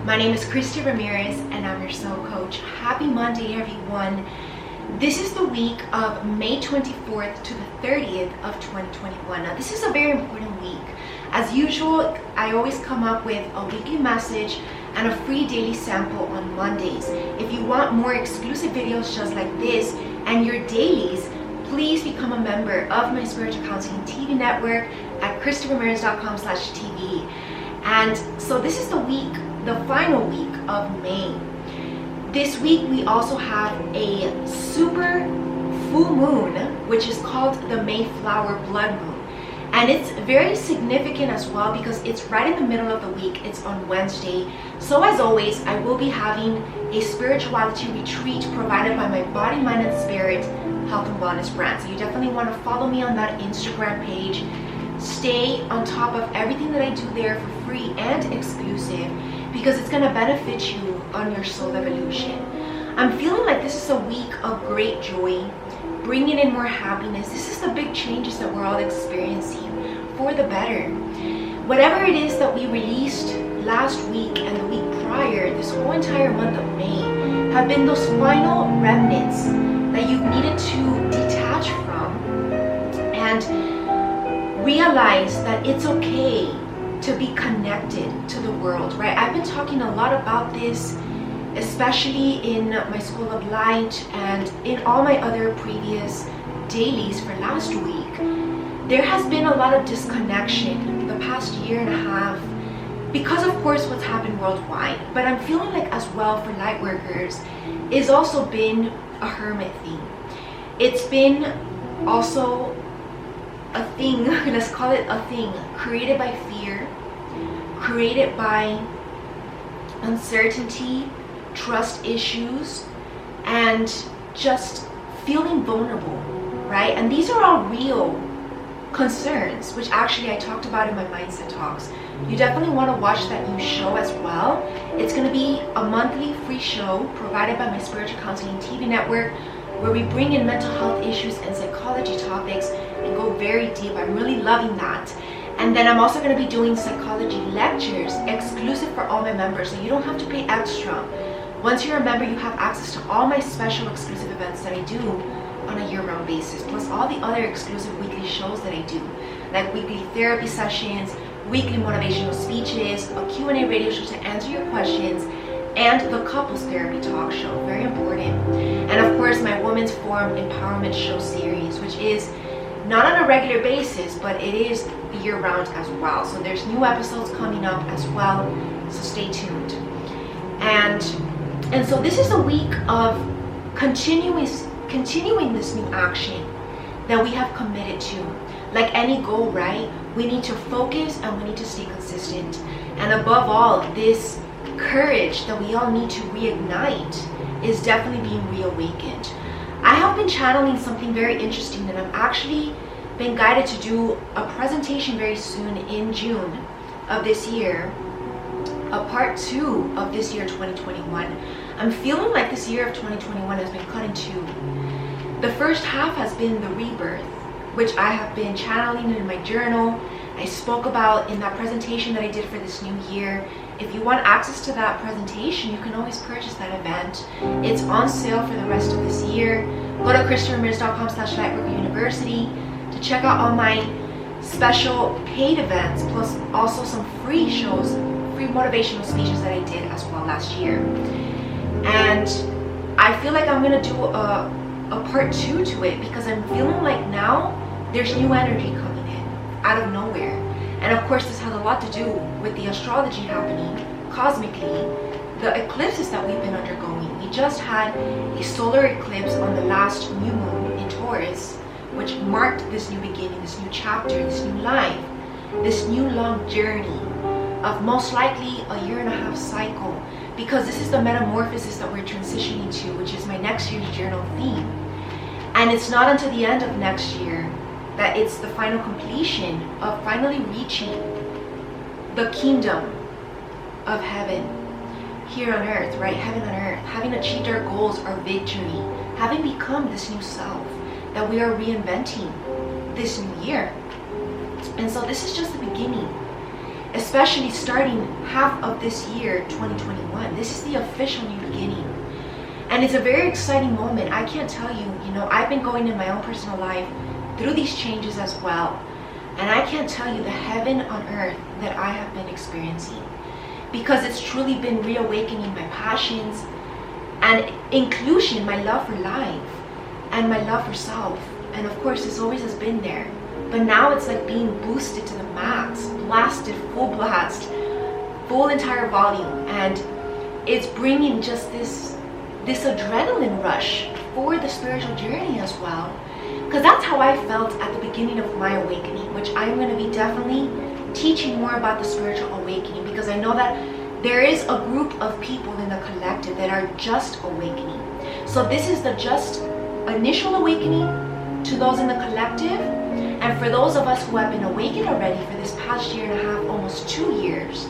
My name is Christie Ramirez and I'm your soul coach. Happy Monday, everyone. This is the week of May 24th to the 30th of 2021. Now, this is a very important week. As usual, I always come up with a weekly message and a free daily sample on Mondays. If you want more exclusive videos just like this and your dailies, please become a member of my Spiritual Counseling TV network at christieramirez.com/TV. And so this is the final week of May. This week we also have a super full moon, which is called the Mayflower Blood Moon. And it's very significant as well because it's right in the middle of the week. It's on Wednesday. So as always, I will be having a spirituality retreat provided by my Body, Mind, and Spirit Health and Wellness brand. So you definitely want to follow me on that Instagram page. Stay on top of everything that I do there for free and exclusive because it's going to benefit you on your soul evolution. I'm feeling like this is a week of great joy, bringing in more happiness. This is the big changes that we're all experiencing for the better. Whatever it is that we released last week and the week prior, this whole entire month of May, have been those final remnants that you've needed to detach from and realize that it's okay to be connected to the world, right? I've been talking a lot about this, especially in my School of Light and in all my other previous dailies for last week. There has been a lot of disconnection the past year and a half because of course what's happened worldwide, but I'm feeling like as well for light workers it's also been a hermit thing. It's been also a thing, let's call it a thing, created by fear, created by uncertainty, trust issues, and just feeling vulnerable, right? And these are all real concerns, which actually I talked about in my mindset talks. You definitely want to watch that new show as well. It's going to be a monthly free show provided by my Spiritual Counseling TV network, where we bring in mental health issues and psychology topics and go very deep. I'm really loving that. And then I'm also going to be doing psychology lectures exclusive for all my members, so you don't have to pay extra. Once you're a member, you have access to all my special exclusive events that I do on a year-round basis, plus all the other exclusive weekly shows that I do, like weekly therapy sessions, weekly motivational speeches, a Q&A radio show to answer your questions, and the couples therapy talk show, very important. And of course my Women's Forum Empowerment Show series, which is not on a regular basis, but it is year-round as well. So there's new episodes coming up as well, so stay tuned. And so this is a week of continuing this new action that we have committed to. Like any goal, right? We need to focus and we need to stay consistent. And above all, this courage that we all need to reignite is definitely being reawakened. I have been channeling something very interesting and I'm actually been guided to do a presentation very soon in June of this year, a part 2 of this year 2021. I'm feeling like this year of 2021 has been cut in two. The first half has been the rebirth, which I have been channeling in my journal. I spoke about in that presentation that I did for this new year. If you want access to that presentation, you can always purchase that event. It's on sale for the rest of this year. Go to christieramirez.com/lightworkeruniversity to check out all my special paid events, plus also some free shows, free motivational speeches that I did as well last year. And I feel like I'm gonna do a part 2 to it because I'm feeling like now there's new energy coming in out of nowhere. And of course this has a lot to do with the astrology happening cosmically, the eclipses that we've been undergoing. We just had a solar eclipse on the last new moon in Taurus, which marked this new beginning, this new chapter, this new life, this new long journey of most likely a 1.5-year cycle, because this is the metamorphosis that we're transitioning to, which is my next year's journal theme. And it's not until the end of next year that it's the final completion of finally reaching the kingdom of heaven here on earth, right? Heaven on earth, having achieved our goals, our victory, having become this new self that we are reinventing this new year. And so this is just the beginning. especially starting half of this year, 2021. This is the official new beginning. And it's a very exciting moment. I can't tell you, I've been going in my own personal life through these changes as well. And I can't tell you the heaven on earth that I have been experiencing, because it's truly been reawakening my passions and inclusion, my love for life and my love for self. And of course, this always has been there. But now it's like being boosted to the max, blasted, full blast, full entire volume. And it's bringing just this adrenaline rush for the spiritual journey as well. Because that's how I felt at the beginning of my awakening, which I'm going to be definitely teaching more about the spiritual awakening, because I know that there is a group of people in the collective that are just awakening. So this is the just initial awakening to those in the collective. And for those of us who have been awakened already for this past year and a half, almost 2 years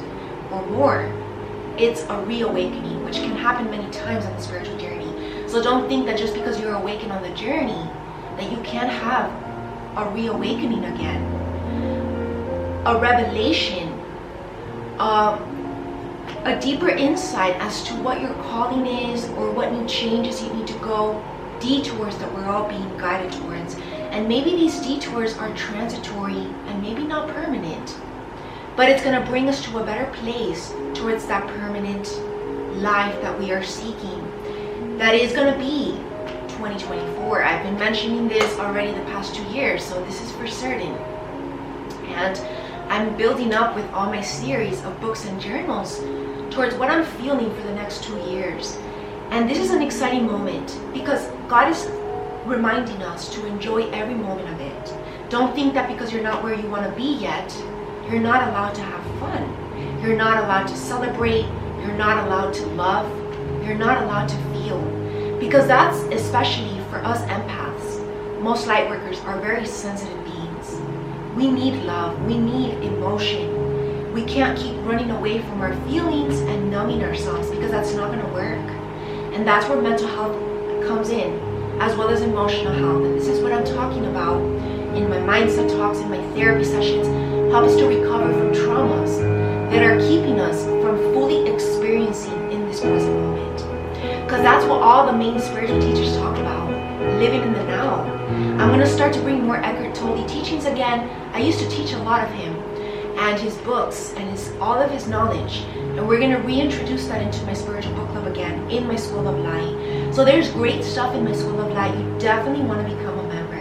or more, it's a reawakening, which can happen many times on the spiritual journey. So don't think that just because you're awakened on the journey, that you can't have a reawakening again. A revelation, a deeper insight as to what your calling is, or what new changes you need to go, detours that we're all being guided towards. And maybe these detours are transitory and maybe not permanent, but it's going to bring us to a better place towards that permanent life that we are seeking. That is going to be 2024. I've been mentioning this already the past 2 years, so this is for certain. And I'm building up with all my series of books and journals towards what I'm feeling for the next 2 years. And this is an exciting moment because God is reminding us to enjoy every moment of it. Don't think that because you're not where you want to be yet, you're not allowed to have fun. You're not allowed to celebrate. You're not allowed to love. You're not allowed to feel. Because that's especially for us empaths. Most light workers are very sensitive beings. We need love. We need emotion. We can't keep running away from our feelings and numbing ourselves, because that's not going to work. And that's where mental health comes in, as well as emotional health. And this is what I'm talking about in my mindset talks, in my therapy sessions. Help us to recover from traumas that are keeping us from fully experiencing in this present moment. Because that's what all the main spiritual teachers talk about, living in the now. I'm going to start to bring more Eckhart Tolle teachings again. I used to teach a lot of him and his books and all of his knowledge. And we're going to reintroduce that into my spiritual book club again in my School of Light. So there's great stuff in my School of Light. You definitely want to become a member.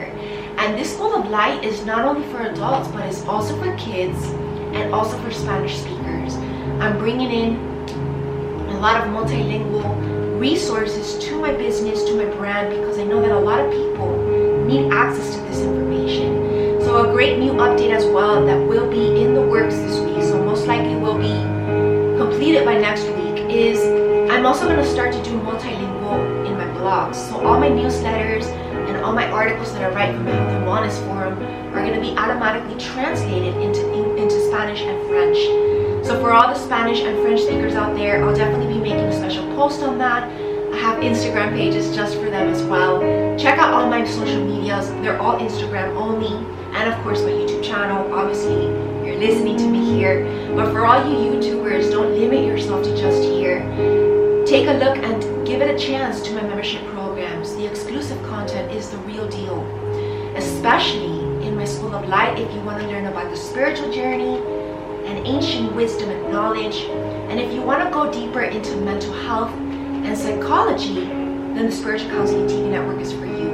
And this School of Light is not only for adults, but it's also for kids and also for Spanish speakers. I'm bringing in a lot of multilingual resources to my business, to my brand, because I know that a lot of people need access to this information. So a great new update as well that will be in the works this week, so most likely will be completed by next week, is I'm also going to start to do multilingual in my blogs. So all my newsletters and all my articles that I write for my Health and Wellness Forum are going to be automatically translated into Spanish and French. So for all the Spanish and French speakers out there, I'll definitely be making a special post on that. I have Instagram pages just for them as well. Check out all my social medias. They're all Instagram only. And of course my YouTube channel. Obviously, you're listening to me here. But for all you YouTubers, don't limit yourself to just here. Take a look and give it a chance to my membership programs. The exclusive content is the real deal. Especially in my School of Light, if you want to learn about the spiritual journey and ancient wisdom and knowledge. And if you want to go deeper into mental health and psychology, then the Spiritual Counseling TV network is for you.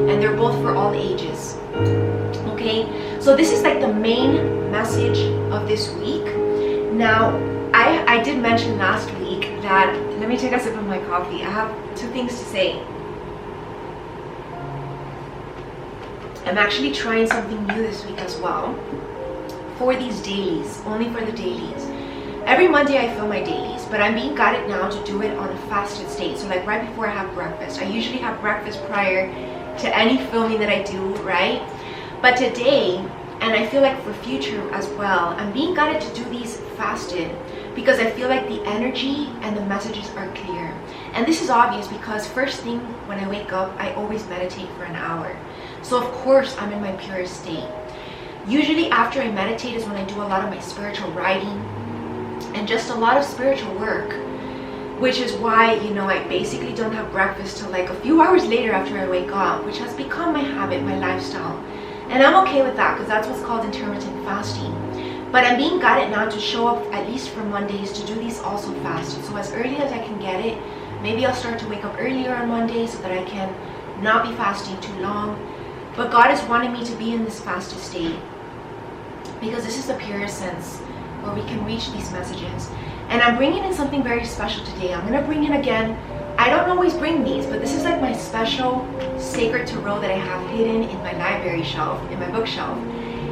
And they're both for all ages. Okay, so this is like the main message of this week. Now, I did mention last week that, let me take a sip of my coffee. I have 2 things to say. I'm actually trying something new this week as well. For these dailies, only for the dailies. Every Monday I film my dailies, but I'm being guided now to do it on a fasted state. So like right before I have breakfast. I usually have breakfast prior to any filming that I do, right? But today, and I feel like for future as well, I'm being guided to do these fasted because I feel like the energy and the messages are clear. And this is obvious because first thing when I wake up, I always meditate for an hour. So of course I'm in my purest state. Usually after I meditate is when I do a lot of my spiritual writing and just a lot of spiritual work, which is why, I basically don't have breakfast till like a few hours later after I wake up, which has become my habit, my lifestyle. And I'm okay with that because that's what's called intermittent fasting. But I'm being guided now to show up at least for Mondays to do these also fasted. So as early as I can get it, maybe I'll start to wake up earlier on Monday so that I can not be fasting too long. But God is wanting me to be in this fasted state because this is the purest sense where we can reach these messages. And I'm bringing in something very special today. I'm going to bring in again, I don't always bring these, but this is like my special sacred tarot that I have hidden in my library shelf, in my bookshelf.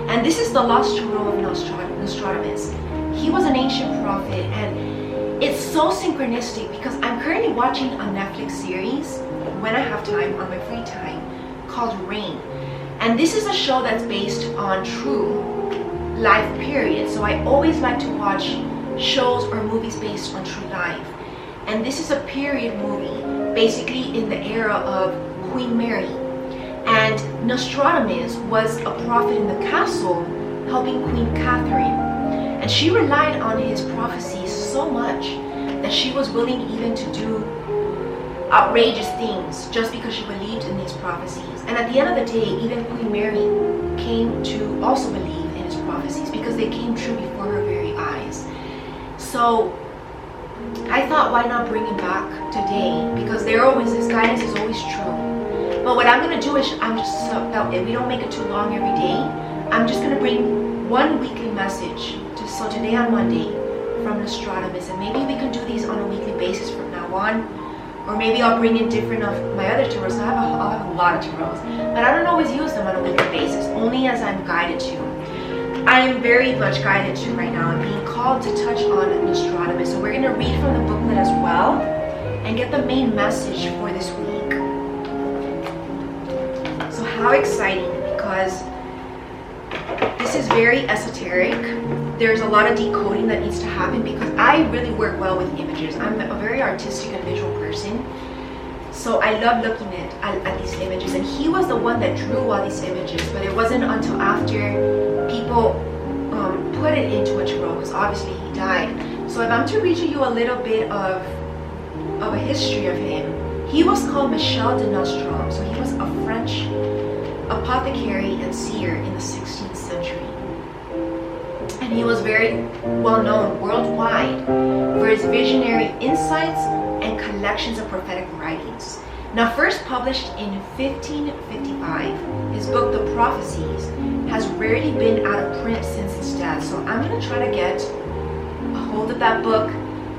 And this is the Lost Tarot of Nostradamus. He was an ancient prophet, and it's so synchronistic because I'm currently watching a Netflix series when I have time, on my free time, called Rain. And this is a show that's based on true life period. So I always like to watch shows or movies based on true life. And this is a period movie, basically in the era of Queen Mary. And Nostradamus was a prophet in the castle helping Queen Catherine. And she relied on his prophecies so much that she was willing even to do outrageous things just because she believed in these prophecies. And at the end of the day, even Queen Mary came to also believe in his prophecies because they came true before her very eyes. So I thought, why not bring him back today? Because his guidance is always true. But what I'm going to do is, so we don't make it too long every day, I'm just going to bring one weekly message. So today on Monday from Nostradamus, and maybe we can do these on a weekly basis from now on. Or maybe I'll bring in different of my other tarots. I'll have a lot of tarots, but I don't always use them on a weekly basis, only as I'm guided to. I am very much guided to right now. I'm being called to touch on Nostradamus. So we're going to read from the booklet as well and get the main message for this week. So how exciting, because this is very esoteric. There's a lot of decoding that needs to happen because I really work well with images. I'm a very artistic and visual person. So I love looking at these images. And he was the one that drew all these images, but it wasn't until after people put it into a tarot, because obviously he died. So if I'm to read to you a little bit of a history of him, he was called Michel de Nostrum. So he was a French apothecary and seer in the 16th century. And he was very well known worldwide for his visionary insights and collections of prophetic writings. Now, first published in 1555, his book, The Prophecies, has rarely been out of print since his death. So I'm going to try to get a hold of that book.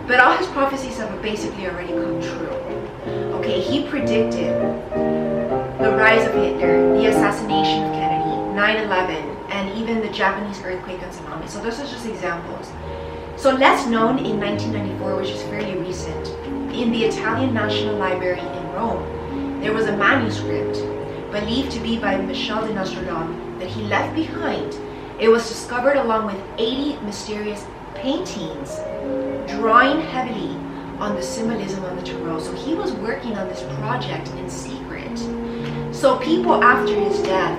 But all his prophecies have basically already come true. Okay, he predicted the rise of Hitler, the assassination of Kennedy, 9/11, and even the Japanese earthquake and tsunami. So those are just examples. So less known in 1994, which is fairly recent, in the Italian National Library in Rome, there was a manuscript believed to be by Michel de Nostrum that he left behind. It was discovered along with 80 mysterious paintings, drawing heavily on the symbolism of the tarot. So he was working on this project in secret. So people after his death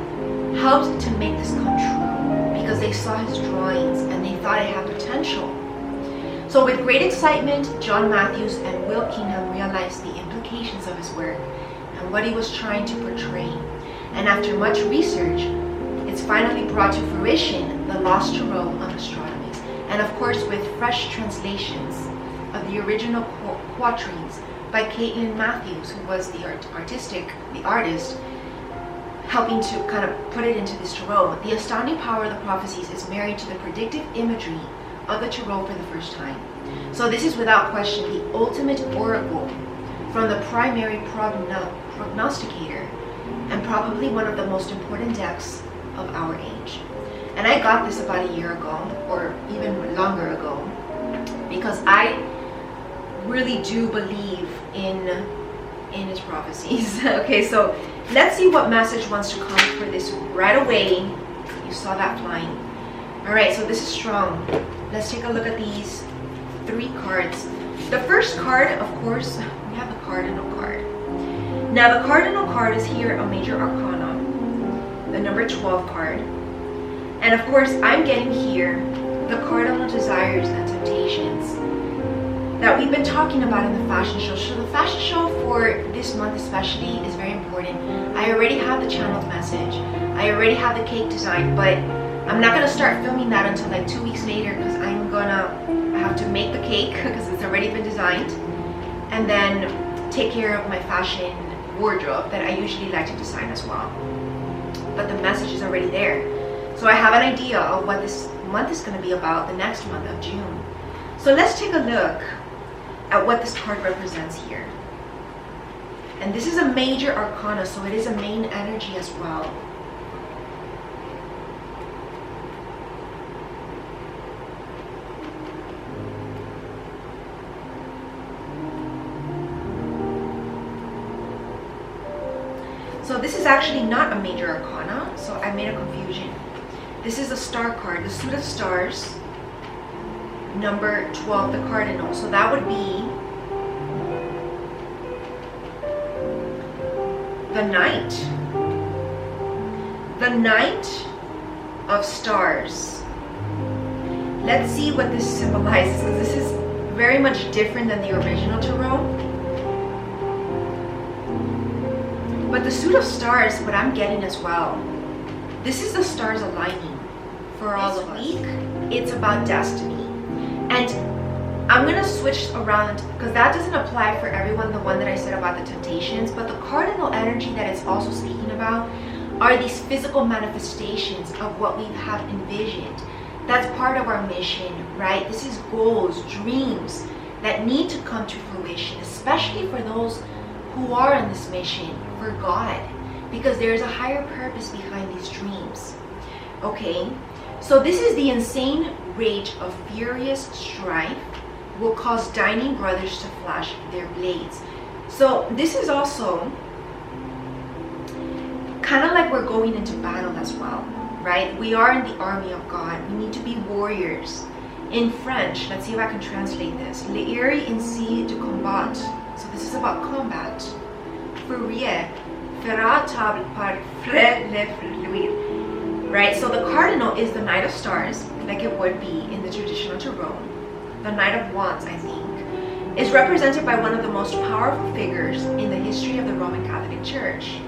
helped to make this come true because they saw his drawings and they thought it had potential. So with great excitement, John Matthews and Will Kingham realized the implications of his work and what he was trying to portray. And after much research, it's finally brought to fruition the Lost Tarot of Nostradamus. And of course with fresh translations of the original quatrains by Caitlin Matthews, who was the artist, helping to kind of put it into this tarot. The astounding power of the prophecies is married to the predictive imagery of the tarot for the first time. So this is without question the ultimate oracle from the primary prognosticator and probably one of the most important decks of our age. And I got this about a year ago or even longer ago because I really do believe in his prophecies. Okay, so let's see what message wants to come for this right away. You saw that flying. All right, so this is strong. Let's take a look at these 3 cards. The first card, of course, we have the Cardinal card. Now the Cardinal card is here a major arcana, the number 12 card. And of course, I'm getting here the cardinal desires and temptations that we've been talking about in the fashion show. So the fashion show for this month especially is very important. I already have the channeled message. I already have the cake design, but I'm not gonna start filming that until like 2 weeks later because I'm gonna have to make the cake because it's already been designed, and then take care of my fashion wardrobe that I usually like to design as well. But the message is already there. So I have an idea of what this month is gonna be about, the next month of June. So let's take a look at what this card represents here. And this is a major arcana, so it is a main energy as well. So this is actually not a major arcana, so I made a confusion. This is a star card, the suit of stars, number 12, the cardinal. So that would be the Knight. The Knight of Stars. Let's see what this symbolizes, because this is very much different than the original tarot. But the suit of stars, what I'm getting as well, this is the stars aligning for all of us. This week, it's about destiny. And I'm going to switch around because that doesn't apply for everyone, the one that I said about the temptations, but the cardinal energy that it's also speaking about are these physical manifestations of what we have envisioned. That's part of our mission, right? This is goals, dreams that need to come to fruition, especially for those who are on this mission for God, because there's a higher purpose behind these dreams. Okay, so this is the insane rage of furious strife will cause dining brothers to flash their blades. So this is also kind of like we're going into battle as well, right? We are in the army of God. We need to be warriors. In French, let's see if I can translate this. L'Iri ainsi de combat. So this is about combat. Fourier fera table par frère le fluir. Right, so the cardinal is the Knight of Stars, like it would be in the traditional tarot. The Knight of Wands, I think, is represented by one of the most powerful figures in the history of the Roman Catholic Church.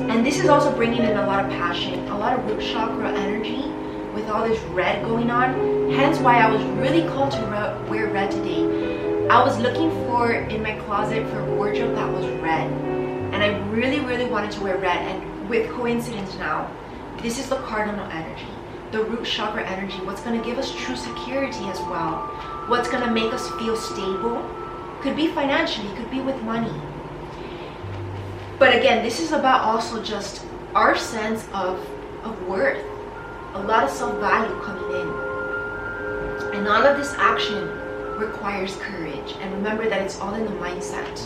And this is also bringing in a lot of passion, a lot of root chakra energy with all this red going on. Hence why I was really called to wear red today. I was looking for in my closet for wardrobe that was red. And I really, really wanted to wear red. And with coincidence now, this is the cardinal energy, the root chakra energy, what's going to give us true security as well, what's going to make us feel stable, could be financially, could be with money. But again, this is about also just our sense of worth, a lot of self-value coming in. And all of this action requires courage. And remember that it's all in the mindset.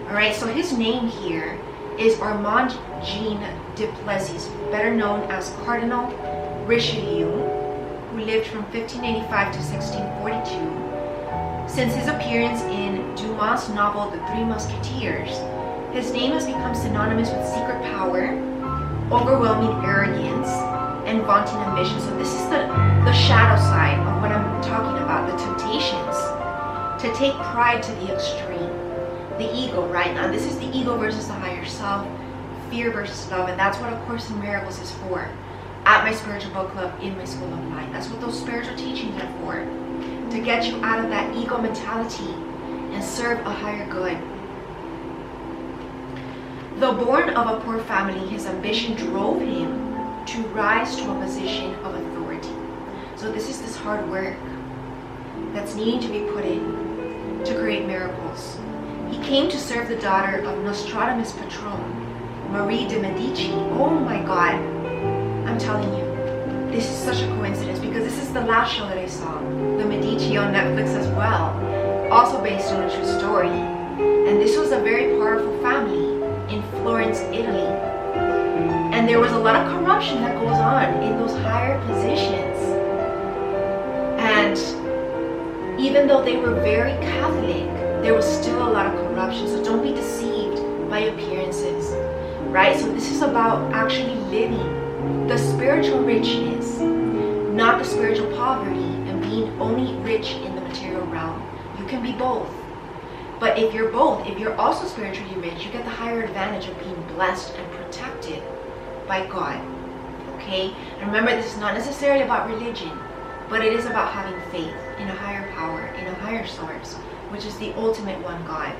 All right, so his name here is Armand Jean Duplessis, better known as Cardinal Richelieu, who lived from 1585 to 1642. Since his appearance in Dumas' novel The Three Musketeers, his name has become synonymous with secret power, overwhelming arrogance, and vaunting ambition. So this is the shadow side of what I'm talking about, the temptations to take pride to the extreme. The ego, right? Now this is the ego versus the higher self, fear versus love, and that's what A Course in Miracles is for. At my spiritual book club, in my school of life, that's what those spiritual teachings are for, to get you out of that ego mentality and serve a higher good. Though born of a poor family, his ambition drove him to rise to a position of authority. So this is this hard work that's needing to be put in to create miracles. He came to serve the daughter of Nostradamus' patron, Marie de Medici. Oh my God, I'm telling you, this is such a coincidence because this is the last show that I saw, The Medici on Netflix as well, also based on a true story. And this was a very powerful family in Florence, Italy. And there was a lot of corruption that goes on in those higher positions. And even though they were very Catholic, there was still a lot of corruption. So don't be deceived by appearances, right? So this is about actually living the spiritual richness, not the spiritual poverty and being only rich in the material realm. You can be both. But if you're both, if you're also spiritually rich, you get the higher advantage of being blessed and protected by God. Okay? And remember, this is not necessarily about religion, but it is about having faith in a higher power, in a higher source, which is the ultimate one, God.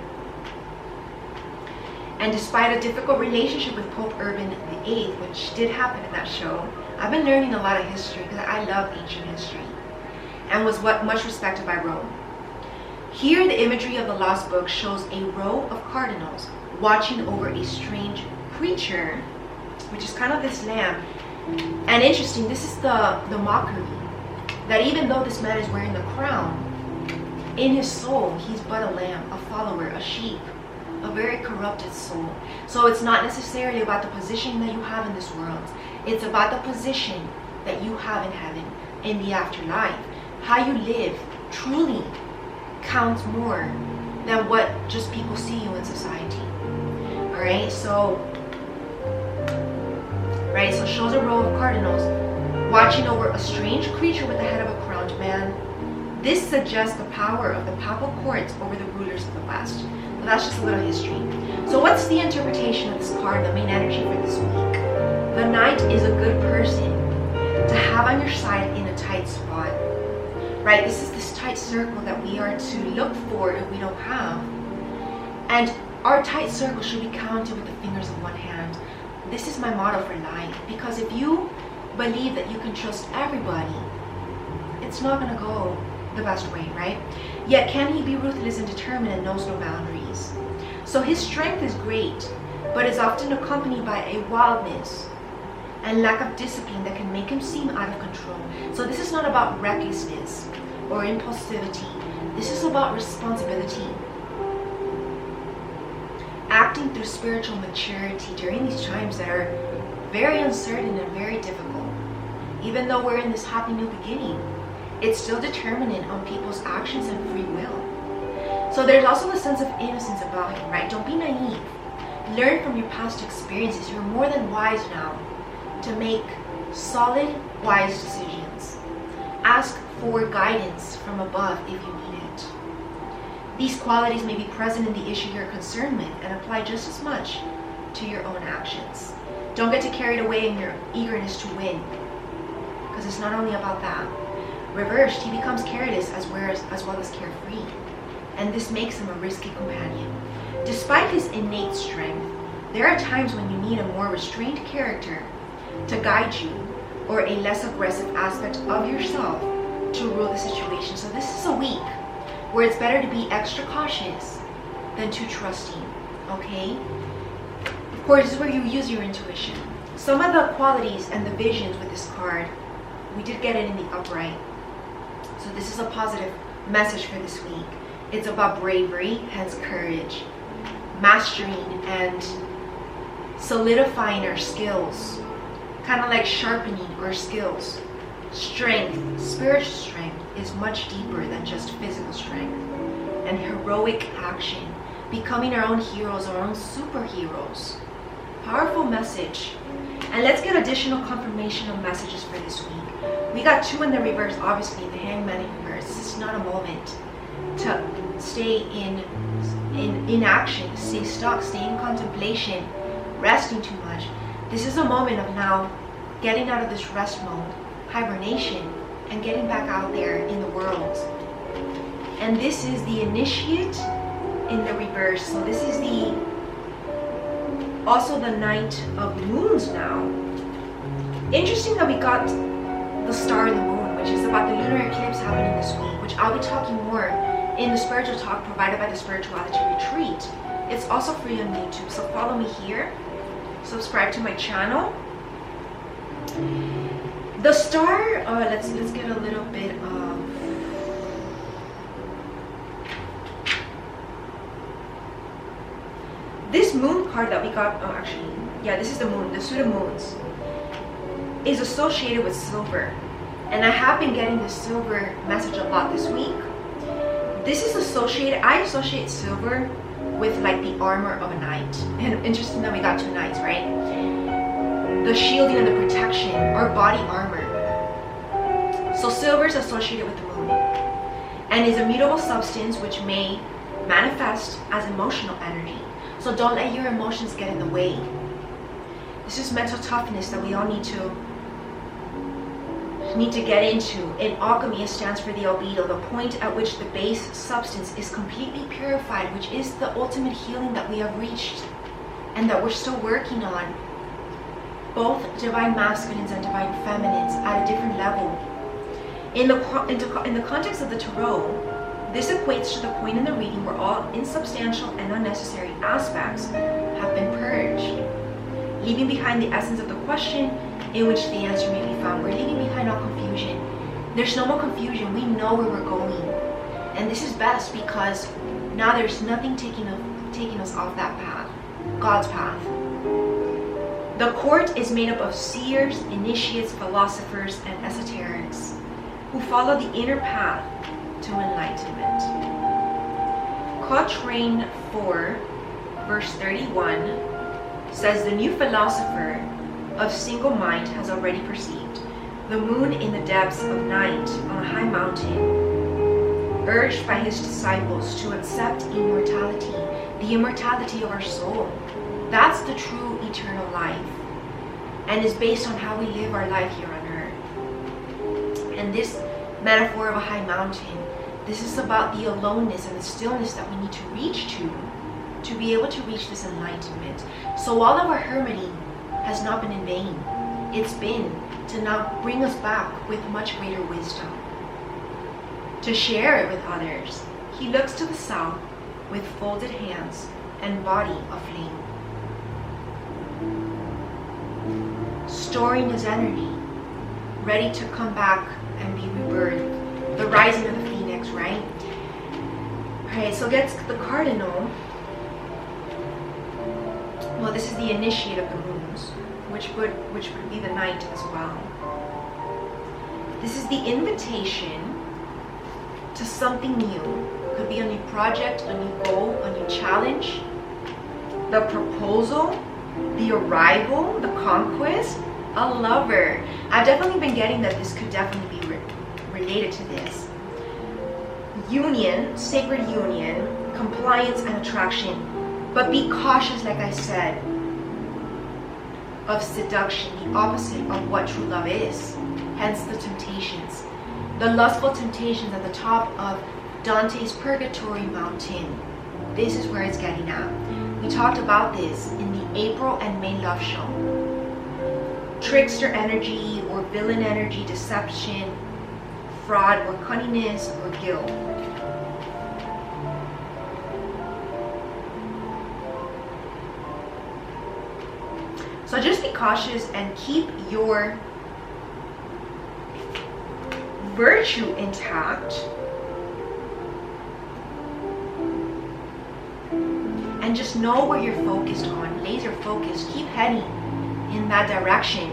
And despite a difficult relationship with Pope Urban VIII, which did happen in that show, I've been learning a lot of history because I love ancient history, and was much respected by Rome. Here, the imagery of the Lost Book shows a row of cardinals watching over a strange creature, which is kind of this lamb. And interesting, this is the mockery, that even though this man is wearing the crown, in his soul, he's but a lamb, a follower, a sheep, a very corrupted soul. So it's not necessarily about the position that you have in this world. It's about the position that you have in heaven, in the afterlife. How you live truly counts more than what just people see you in society. Alright, so shows a row of cardinals watching over a strange creature with the head of a crowned man. This suggests the power of the papal courts over the rulers of the West. So that's just a little history. So what's the interpretation of this card, the main energy for this week? The Knight is a good person to have on your side in a tight spot. Right? This is this tight circle that we are to look for if we don't have. And our tight circle should be counted with the fingers of one hand. This is my motto for life, because if you believe that you can trust everybody, it's not going to go the best way, right? Yet can he be ruthless and determined and knows no boundaries? So his strength is great, but is often accompanied by a wildness and lack of discipline that can make him seem out of control. So this is not about recklessness or impulsivity. This is about responsibility. Acting through spiritual maturity during these times that are very uncertain and very difficult. Even though we're in this happy new beginning, it's still determinant on people's actions and free will. So there's also a sense of innocence about him, right? Don't be naive. Learn from your past experiences. You're more than wise now to make solid, wise decisions. Ask for guidance from above if you need it. These qualities may be present in the issue you're concerned with and apply just as much to your own actions. Don't get too carried away in your eagerness to win, because it's not only about that. Reversed, he becomes careless as well as carefree, and this makes him a risky companion. Despite his innate strength, there are times when you need a more restrained character to guide you, or a less aggressive aspect of yourself to rule the situation. So this is a week where it's better to be extra cautious than too trusting, okay? Of course, this is where you use your intuition. Some of the qualities and the visions with this card, we did get it in the upright. So this is a positive message for this week. It's about bravery, hence courage, mastering and solidifying our skills, kind of like sharpening our skills. Strength, spiritual strength, is much deeper than just physical strength. And heroic action, becoming our own heroes, our own superheroes. Powerful message. And let's get additional confirmation of messages for this week. We got 2 in the reverse, obviously, the Hangman in reverse. This is not a moment to stay in action, stay stuck, stay in contemplation, resting too much. This is a moment of now getting out of this rest mode, hibernation, and getting back out there in the world. And this is the Initiate in the reverse. So this is also the Knight of Moons now. Interesting that we got the Star and the Moon, which is about the lunar eclipse happening this week, which I'll be talking more in the spiritual talk provided by the Spirituality Retreat. It's also free on YouTube, so follow me here. Subscribe to my channel. The Star, let's get a little bit of this Moon card that we got. Oh, actually, yeah, this is the Moon, the suit of moons, is associated with silver, and I have been getting the silver message a lot this week. This is associated, I associate silver with like the armor of a knight. And interesting that we got 2 knights, right? the shielding and the protection, our body armor. So silver is associated with the moon and is a mutable substance which may manifest as emotional energy. So don't let your emotions get in the way. This is mental toughness that we all need to get into. In alchemy, it stands for the albedo, the point at which the base substance is completely purified, which is the ultimate healing that we have reached and that we're still working on. Both divine masculines and divine feminines at a different level. In the context of the tarot, this equates to the point in the reading where all insubstantial and unnecessary aspects have been purged, leaving behind the essence of the question in which the answer may be found. We're leaving behind all confusion. There's no more confusion. We know where we're going. And this is best because now there's nothing taking us off that path, God's path. The court is made up of seers, initiates, philosophers, and esoterics who follow the inner path to enlightenment. Quatrain 4, verse 31 says, the new philosopher of single mind has already perceived the moon in the depths of night on a high mountain, urged by his disciples to accept immortality, the immortality of our soul. That's the true eternal life and is based on how we live our life here on earth. And this metaphor of a high mountain, this is about the aloneness and the stillness that we need to reach to be able to reach this enlightenment. So all of our hermiting has not been in vain. It's been to now bring us back with much greater wisdom, to share it with others. He looks to the south with folded hands and body aflame, storing his energy, ready to come back and be rebirthed. The rising of the phoenix, right? Alright, so gets the cardinal. Well, this is the initiate of the moons, which would be the night as well. This is the invitation to something new. Could be a new project, a new goal, a new challenge, the proposal, the arrival, the conquest, a lover. I've definitely been getting that this could definitely be related to this. Union, sacred union, compliance and attraction. But be cautious, like I said, of seduction, the opposite of what true love is. Hence the temptations. The lustful temptations at the top of Dante's Purgatory Mountain. This is where it's getting at. We talked about this in the April and May love show. Trickster energy or villain energy, deception, fraud or cunningness or guilt. So just be cautious and keep your virtue intact. And just know where you're focused on, laser focused. Keep heading in that direction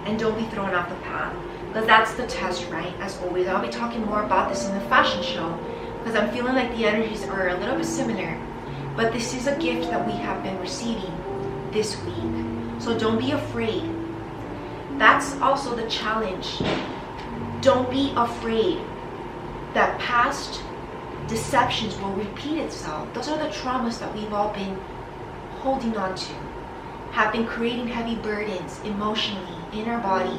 and don't be thrown off the path. Because that's the test, right? As always, I'll be talking more about this in the fashion show because I'm feeling like the energies are a little bit similar. But this is a gift that we have been receiving this week. So don't be afraid. That's also the challenge. Don't be afraid that past deceptions will repeat itself. Those are the traumas that we've all been holding on to, have been creating heavy burdens emotionally in our body.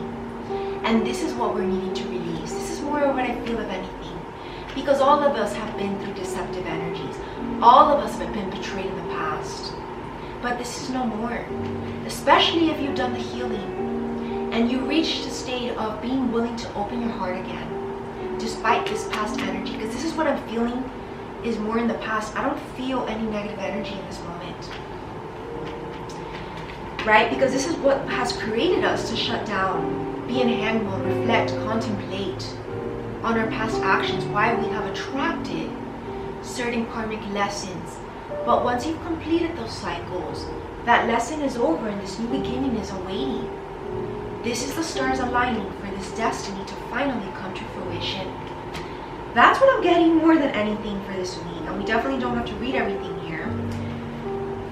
And this is what we're needing to release. This is more of what I feel of anything. Because all of us have been through deceptive energies. All of us have been betrayed in the past. But this is no more. Especially if you've done the healing and you reached a state of being willing to open your heart again, despite this past energy. Because this is what I'm feeling is more in the past. I don't feel any negative energy in this moment. Right? Because this is what has created us to shut down, be in hang mode, reflect, contemplate on our past actions, why we have attracted certain karmic lessons. But once you've completed those cycles, that lesson is over and this new beginning is awaiting. This is the stars aligning for this destiny to finally come to fruition. That's what I'm getting more than anything for this week. And we definitely don't have to read everything here.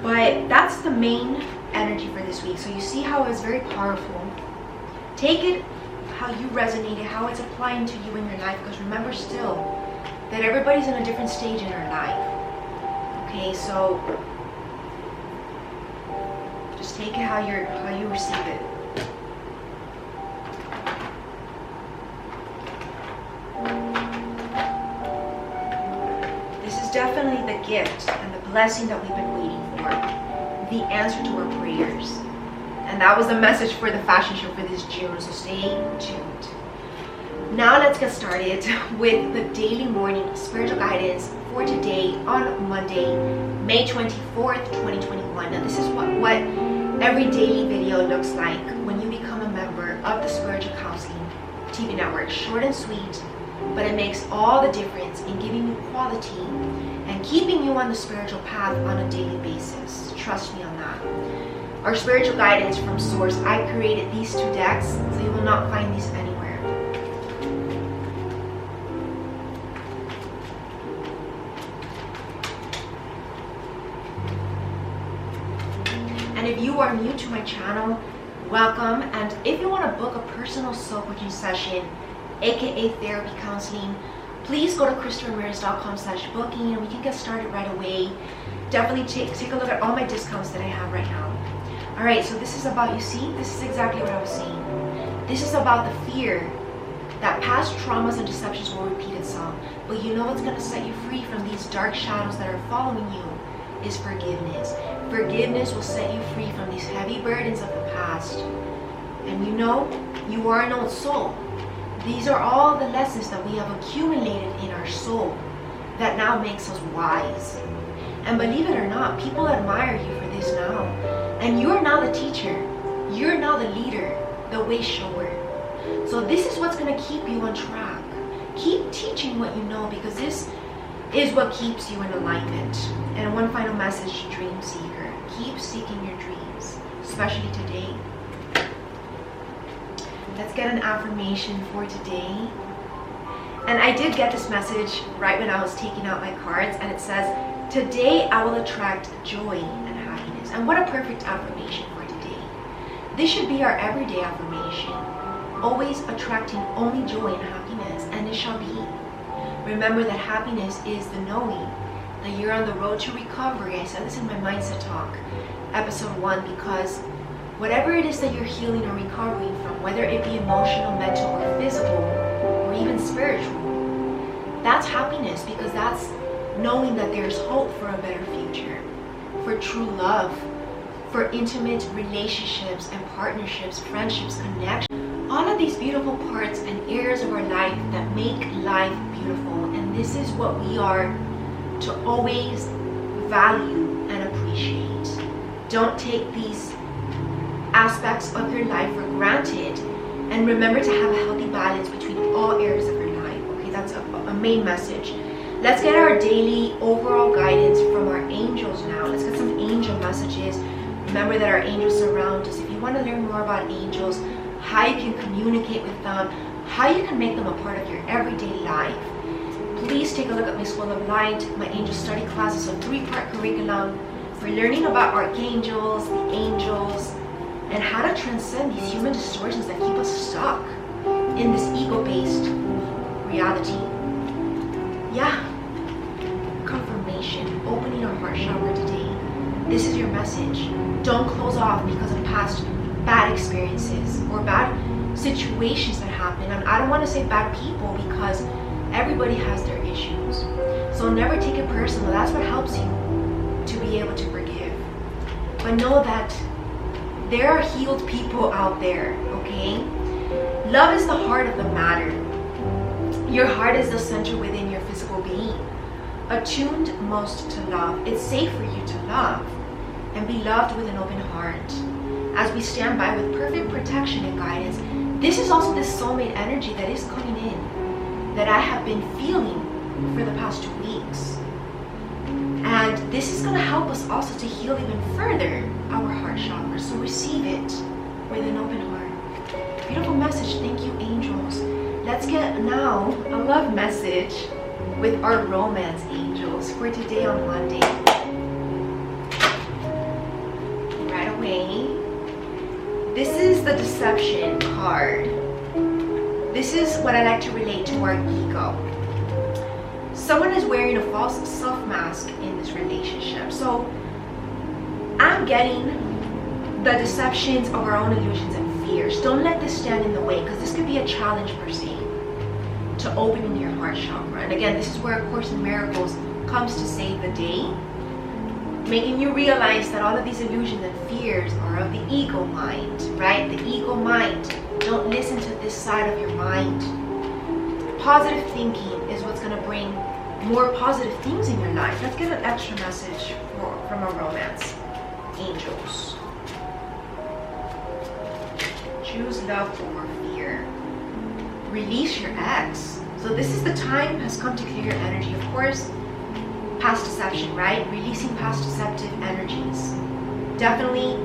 But that's the main energy energy for this week. So you see how it's very powerful. Take it how you resonated, how it's applying to you in your life, because remember still that everybody's in a different stage in their life. Okay, so just take it how you receive it. This is definitely the gift and the blessing that we've been waiting for, the answer to our prayers. And that was the message for the fashion show for this June, so stay tuned. Now let's get started with the daily morning spiritual guidance for today on Monday, May 24th, 2021. Now this is what every daily video looks like when you become a member of the Spiritual Counseling TV network. Short and sweet, but it makes all the difference in giving you quality and keeping you on the spiritual path on a daily basis. Trust me on that. Our spiritual guidance from Source. I created these 2 decks, so you will not find these anywhere. And if you are new to my channel, welcome. And if you want to book a personal soul coaching session, aka therapy counseling, please go to ChristieRamirez.com/booking and we can get started right away. Definitely take a look at all my discounts that I have right now. Alright, so this is about, you see, this is exactly what I was saying. This is about the fear that past traumas and deceptions will repeat itself. But you know what's going to set you free from these dark shadows that are following you is forgiveness. Forgiveness will set you free from these heavy burdens of the past. And you know, you are an old soul. These are all the lessons that we have accumulated in our soul that now makes us wise. And believe it or not, people admire you for this now. And you're now the teacher. You're now the leader, the way shower. So this is what's going to keep you on track. Keep teaching what you know, because this is what keeps you in alignment. And one final message, dream seeker. Keep seeking your dreams, especially today. Let's get an affirmation for today. And I did get this message right when I was taking out my cards, and it says, today I will attract joy and happiness. And what a perfect affirmation for today. This should be our everyday affirmation. Always attracting only joy and happiness, and it shall be. Remember that happiness is the knowing that you're on the road to recovery. I said this in my Mindset Talk, episode 1, because whatever it is that you're healing or recovering from, whether it be emotional, mental, or physical, or even spiritual, that's happiness, because that's knowing that there's hope for a better future, for true love, for intimate relationships and partnerships, friendships, connections. All of these beautiful parts and areas of our life that make life beautiful. And this is what we are to always value and appreciate. Don't take these aspects of your life for granted, and remember to have a healthy balance between all areas of your life. Okay, that's a main message. Let's get our daily overall guidance from our angels now. Let's get some angel messages. Remember that our angels surround us. If you want to learn more about angels, how you can communicate with them, how you can make them a part of your everyday life, please take a look at my School of Light, my angel study classes, a 3-part curriculum for learning about archangels, the angels, and how to transcend these human distortions that keep us stuck in this ego-based reality. Yeah, confirmation, opening our heart chakra today. This is your message. Don't close off because of past bad experiences or bad situations that happen. And I don't want to say bad people, because everybody has their issues. So never take it personal. That's what helps you to be able to forgive. But know that there are healed people out there, okay? Love is the heart of the matter. Your heart is the center within your physical being, attuned most to love. It's safe for you to love and be loved with an open heart. As we stand by with perfect protection and guidance, this is also this soulmate energy that is coming in, that I have been feeling for the past 2 weeks. And this is going to help us also to heal even further our heart chakra. So receive it with an open heart. Beautiful message. Thank you, angels. Let's get now a love message with our romance angels for today on Monday. Right away. This is the deception card. This is what I like to relate to our ego. Someone is wearing a false self-mask in this relationship. So I'm getting the deceptions of our own illusions and fears. Don't let this stand in the way, because this could be a challenge per se to opening your heart chakra. And again, this is where A Course in Miracles comes to save the day, making you realize that all of these illusions and fears are of the ego mind, right? The ego mind. Don't listen to this side of your mind. Positive thinking is what's going to bring more positive things in your life. Let's get an extra message from a romance. Angels. Choose love over fear. Release your ex. So this is the time has come to clear your energy. Of course, past deception, right? Releasing past deceptive energies. Definitely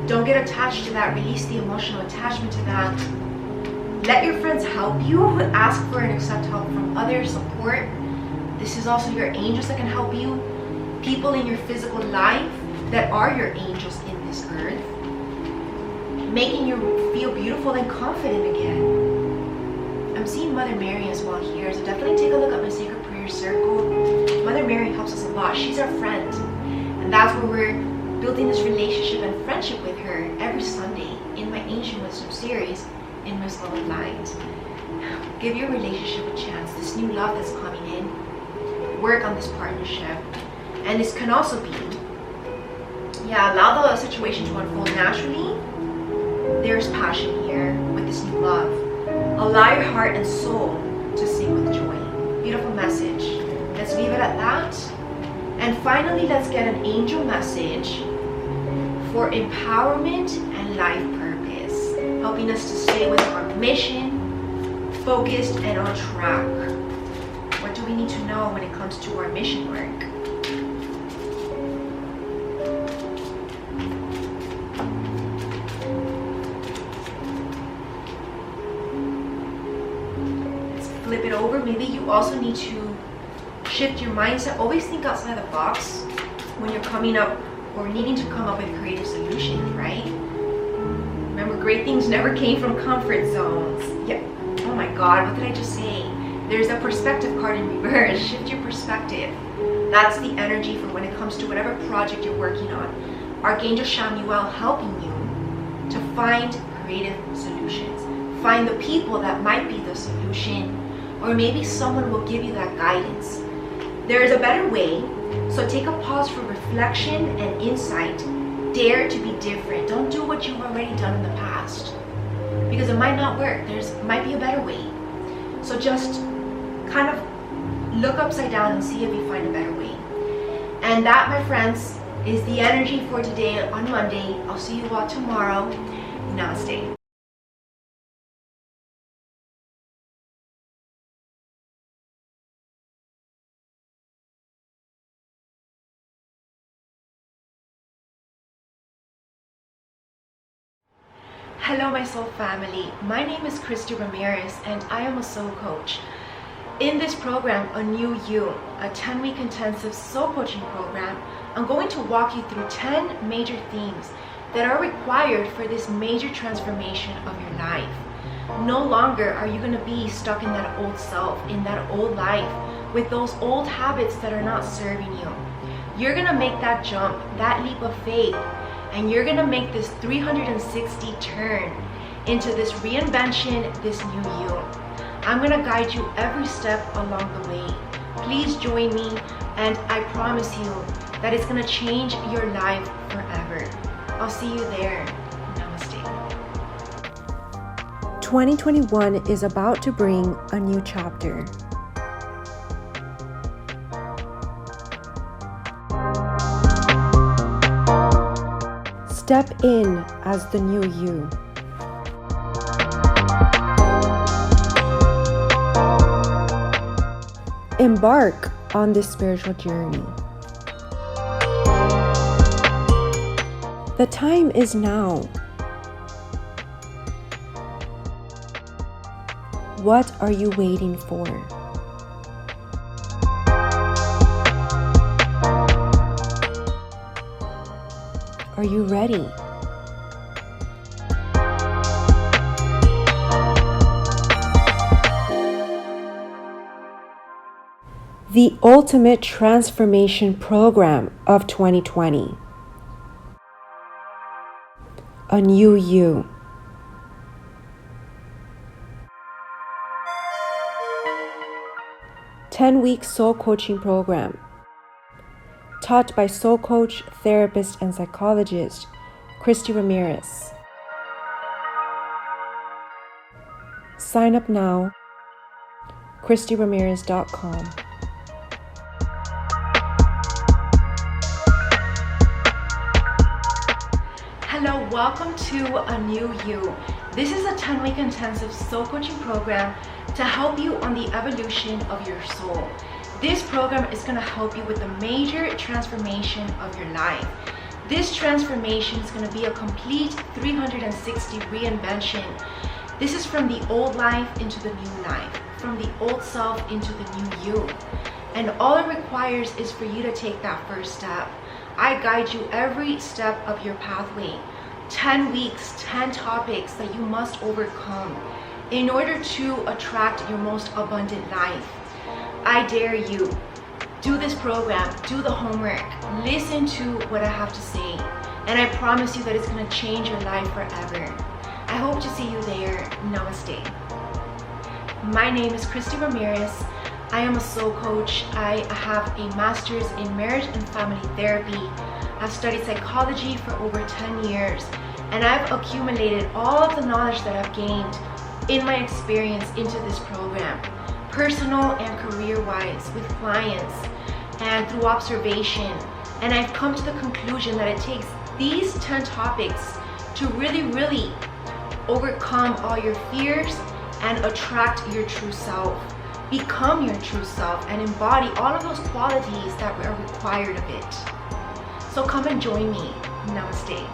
don't get attached to that. Release the emotional attachment to that. Let your friends help you. Ask for and accept help from others, support. This is also your angels that can help you. People in your physical life that are your angels in this earth. Making you feel beautiful and confident again. I'm seeing Mother Mary as well here. So definitely take a look at my Sacred Prayer Circle. Mother Mary helps us a lot. She's our friend. And that's where we're building this relationship and friendship with her every Sunday in my Ancient Wisdom series in Miss Love of Light. Give your relationship a chance. This new love that's coming in. Work on this partnership. And this can also be, allow the situation to unfold naturally. There's passion here with this new love. Allow your heart and soul to sing with joy. Beautiful message. Let's leave it at that. And finally, let's get an angel message for empowerment and life purpose, helping us to stay with our mission, focused and on track. What do we need to know when it comes to our mission work? Let's flip it over. Maybe you also need to shift your mindset. Always think outside the box when you're coming up or needing to come up with creative solutions, right? Remember, great things never came from comfort zones. Yeah. Oh my God, what did I just say? There's a perspective card in reverse. Shift your perspective. That's the energy for when it comes to whatever project you're working on. Archangel Chamuel helping you to find creative solutions. Find the people that might be the solution, or maybe someone will give you that guidance. There is a better way, so take a pause for reflection and insight. Dare to be different. Don't do what you've already done in the past, because it might not work. Might be a better way. So just kind of look upside down and see if you find a better way. And that, my friends, is the energy for today on Monday. I'll see you all tomorrow. Namaste. Hello my soul family, my name is Christie Ramirez and I am a soul coach. In this program, A New You, a 10-week intensive soul coaching program, I'm going to walk you through 10 major themes that are required for this major transformation of your life. No longer are you going to be stuck in that old self, in that old life, with those old habits that are not serving you. You're going to make that jump, that leap of faith, and you're gonna make this 360 turn into this reinvention, this new you. I'm gonna guide you every step along the way. Please join me, and I promise you that it's gonna change your life forever. I'll see you there. Namaste. 2021 is about to bring a new chapter. Step in as the new you. Embark on this spiritual journey. The time is now. What are you waiting for? Are you ready? the ultimate transformation program of 2020. A new you. Ten-week soul coaching program taught by soul coach, therapist, and psychologist Christie Ramirez. Sign up now. ChristieRamirez.com. Hello, welcome to A New You. This is a 10-week intensive soul coaching program to help you on the evolution of your soul. This program is going to help you with the major transformation of your life. This transformation is going to be a complete 360 reinvention. This is from the old life into the new life, from the old self into the new you. And all it requires is for you to take that first step. I guide you every step of your pathway. 10 weeks, 10 topics that you must overcome in order to attract your most abundant life. I dare you, do this program, do the homework, listen to what I have to say, and I promise you that it's going to change your life forever. I hope to see you there. Namaste. My name is Christie Ramirez. I am a soul coach. I have a master's in marriage and family therapy. I've studied psychology for over 10 years, and I've accumulated all of the knowledge that I've gained in my experience into this program, personal and career-wise, with clients and through observation. And I've come to the conclusion that it takes these 10 topics to really overcome all your fears and attract your true self. Become your true self and embody all of those qualities that are required of it. So come and join me. Namaste.